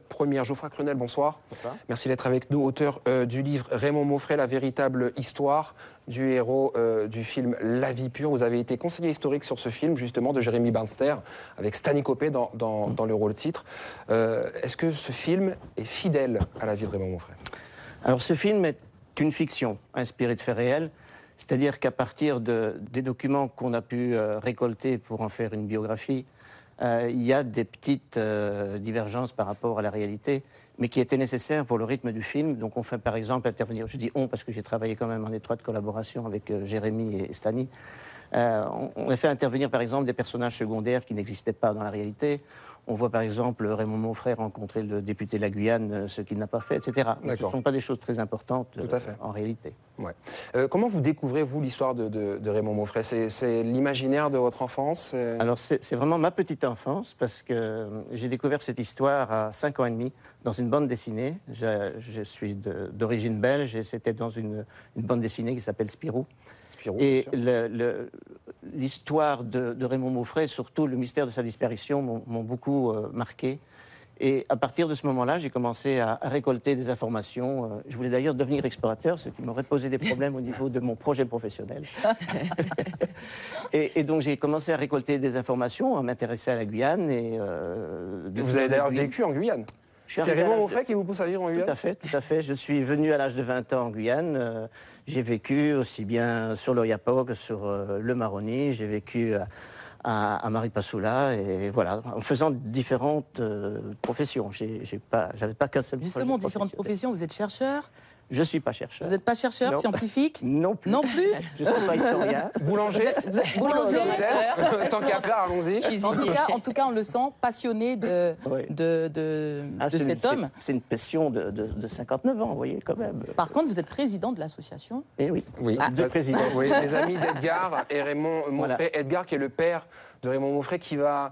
Première, Geoffroy Crunel, bonsoir. Bonsoir. Merci d'être avec nous, auteur du livre Raymond Mauffret, la véritable histoire du héros du film La Vie pure. Vous avez été conseiller historique sur ce film, justement, de Jérémy Bernster, avec Stanley Copé dans le rôle titre. Est-ce que ce film est fidèle à la vie de Raymond Mauffret? Alors ce film est une fiction inspirée de faits réels, c'est-à-dire qu'à partir des documents qu'on a pu récolter pour en faire une biographie, il y a des petites divergences par rapport à la réalité, mais qui étaient nécessaires pour le rythme du film. Donc on fait par exemple intervenir, je dis on parce que j'ai travaillé quand même en étroite collaboration avec Jérémy et Stani, on a fait intervenir par exemple des personnages secondaires qui n'existaient pas dans la réalité. On voit par exemple Raymond Mauffret rencontrer le député de la Guyane, ce qu'il n'a pas fait, etc. Ce ne sont pas des choses très importantes en réalité. Ouais. Comment vous découvrez, vous, l'histoire de Raymond Mauffret? C'est l'imaginaire de votre enfance? Alors c'est vraiment ma petite enfance, parce que j'ai découvert cette histoire à 5 ans et demi dans une bande dessinée. Je suis d'origine belge et c'était dans une bande dessinée qui s'appelle Spirou. Et l'histoire de Raymond Mauffret, surtout le mystère de sa disparition, m'ont beaucoup marqué. Et à partir de ce moment-là, j'ai commencé à récolter des informations. Je voulais d'ailleurs devenir explorateur, ce qui m'aurait posé des problèmes au niveau de mon projet professionnel. et donc j'ai commencé à récolter des informations, à m'intéresser à la Guyane. Vous avez d'ailleurs vécu en Guyane? C'est Raymond Mauffret qui vous pousse à vivre en Guyane? Tout à fait. Je suis venu à l'âge de 20 ans en Guyane. J'ai vécu aussi bien sur l'Oyapock que sur le Maroni. J'ai vécu à Maripasoula, et voilà, en faisant différentes professions. J'avais pas qu'un seul. Justement, différentes professions. Vous êtes chercheur? Je ne suis pas chercheur. Vous n'êtes pas chercheur, non. Scientifique? Non plus. Non plus. Je ne suis pas historien. Boulanger? Boulanger, peut-être. Tant qu'à faire, allons-y. En tout cas, on le sent passionné de cet homme. C'est une passion de 59 ans, vous voyez, quand même. Par contre, vous êtes président de l'association. Eh oui, deux présidents. Oui, les amis d'Edgar et Raymond Mauffret. Voilà. Edgar, qui est le père de Raymond Mauffret, qui va...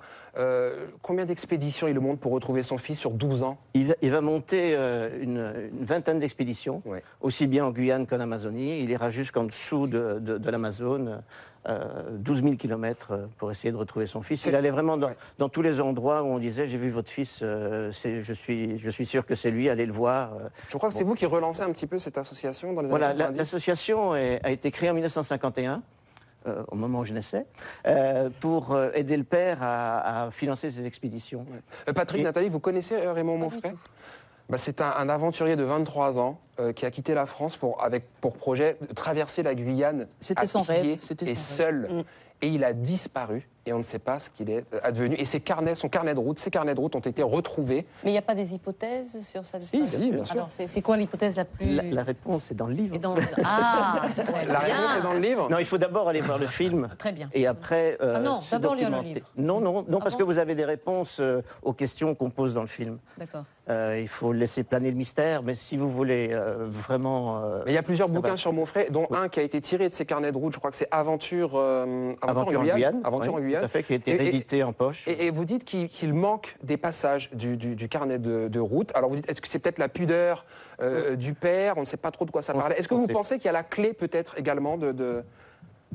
combien d'expéditions il monte pour retrouver son fils sur 12 ans? Il va monter une vingtaine d'expéditions, aussi bien en Guyane qu'en Amazonie. Il ira jusqu'en dessous de l'Amazone, 12 000 kilomètres pour essayer de retrouver son fils. Il allait vraiment dans tous les endroits où on disait « j'ai vu votre fils, je suis sûr que c'est lui, allez le voir ». Je crois que c'est vous qui relancez un petit peu cette association dans les années 90. L'association a été créée en 1951. Au moment où je naissais, pour aider le père à financer ses expéditions. Patrick, Nathalie, vous connaissez Raymond Mauffret? C'est un aventurier de 23 ans qui a quitté la France pour projet de traverser la Guyane à pied et seul. Et il a disparu et on ne sait pas ce qu'il est advenu. Et ses carnets de route ont été retrouvés. Mais il n'y a pas des hypothèses sur ça? Si, bien sûr. Alors, c'est quoi l'hypothèse la plus... La réponse est dans le livre. Ah, la réponse est dans le livre? Non, il faut d'abord aller voir le film. Très bien. Et après... non, d'abord lire le livre. Non, parce que vous avez des réponses aux questions qu'on pose dans le film. D'accord. Il faut laisser planer le mystère, mais si vous voulez vraiment... mais il y a plusieurs bouquins sur Mauffret, dont un qui a été tiré de ses carnets de route, je crois que c'est Aventure en Guyane. Aventure en Guyane. Tout à fait, qui a été réédité en poche. Et vous dites qu'il manque des passages du carnet de route. Alors vous dites, est-ce que c'est peut-être la pudeur du père? On ne sait pas trop de quoi ça parlait. Est-ce que vous pensez qu'il y a la clé peut-être également de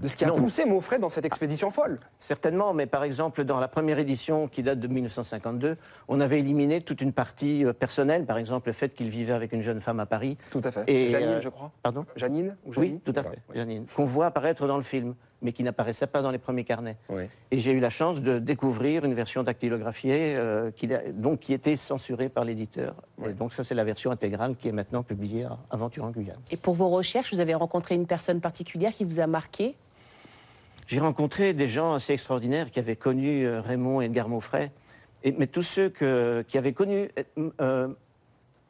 ce qui a poussé Mauffret dans cette expédition folle? Certainement, mais par exemple, dans la première édition qui date de 1952, on avait éliminé toute une partie personnelle, par exemple le fait qu'il vivait avec une jeune femme à Paris. Tout à fait. Et, Janine, je crois. Pardon? Janine ou Janine? Oui, tout à fait, Janine. Qu'on voit apparaître dans le film, mais qui n'apparaissait pas dans les premiers carnets. Oui. Et j'ai eu la chance de découvrir une version dactylographiée qui était censurée par l'éditeur. Oui. Et donc ça, c'est la version intégrale qui est maintenant publiée à Aventure en Guyane. Et pour vos recherches, vous avez rencontré une personne particulière qui vous a marqué? J'ai rencontré des gens assez extraordinaires qui avaient connu Raymond et Edgar Mauffret. Mais tous ceux qui avaient connu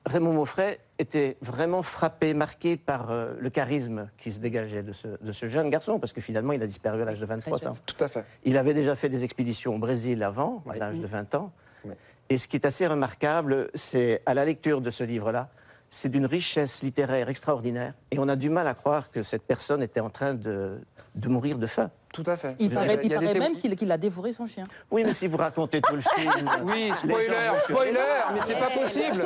Raymond Mauffret étaient vraiment frappés, marqués par le charisme qui se dégageait de ce jeune garçon, parce que finalement, il a disparu à l'âge de 23 ans. Tout à fait. Il avait déjà fait des expéditions au Brésil avant, à l'âge de 20 ans. Oui. Et ce qui est assez remarquable, c'est à la lecture de ce livre-là, c'est d'une richesse littéraire extraordinaire. Et on a du mal à croire que cette personne était en train de mourir de faim. Tout à fait. Il paraît même qu'il a dévoré son chien. Oui, mais si vous racontez tout le film... Oui, spoiler, mais c'est pas possible.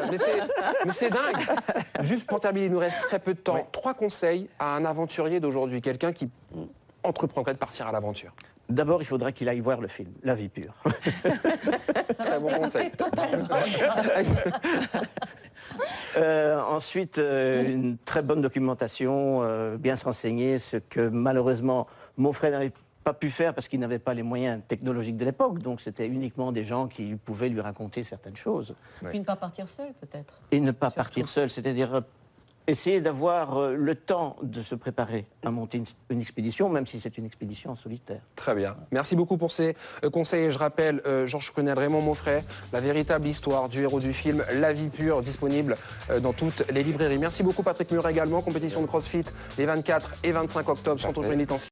Mais c'est dingue. Juste pour terminer, il nous reste très peu de temps. 3 conseils à un aventurier d'aujourd'hui, quelqu'un qui entreprendrait de partir à l'aventure. D'abord, il faudra qu'il aille voir le film, La vie pure. Très bon conseil. Totalement. Ensuite, une très bonne documentation, bien se renseigner, ce que malheureusement mon frère n'avait pas pu faire parce qu'il n'avait pas les moyens technologiques de l'époque, donc c'était uniquement des gens qui pouvaient lui raconter certaines choses. Puis ne pas partir seul, peut-être. Et ne pas partir seul, c'est-à-dire essayer d'avoir le temps de se préparer à monter une expédition, même si c'est une expédition en solitaire. Très bien. Merci beaucoup pour ces conseils. Et je rappelle, Georges Crenel, Raymond Mauffray, la véritable histoire du héros du film, La vie pure, disponible dans toutes les librairies. Merci beaucoup Patrick Muret également. Compétition de CrossFit les 24 et 25 octobre, centre pénitentiaire.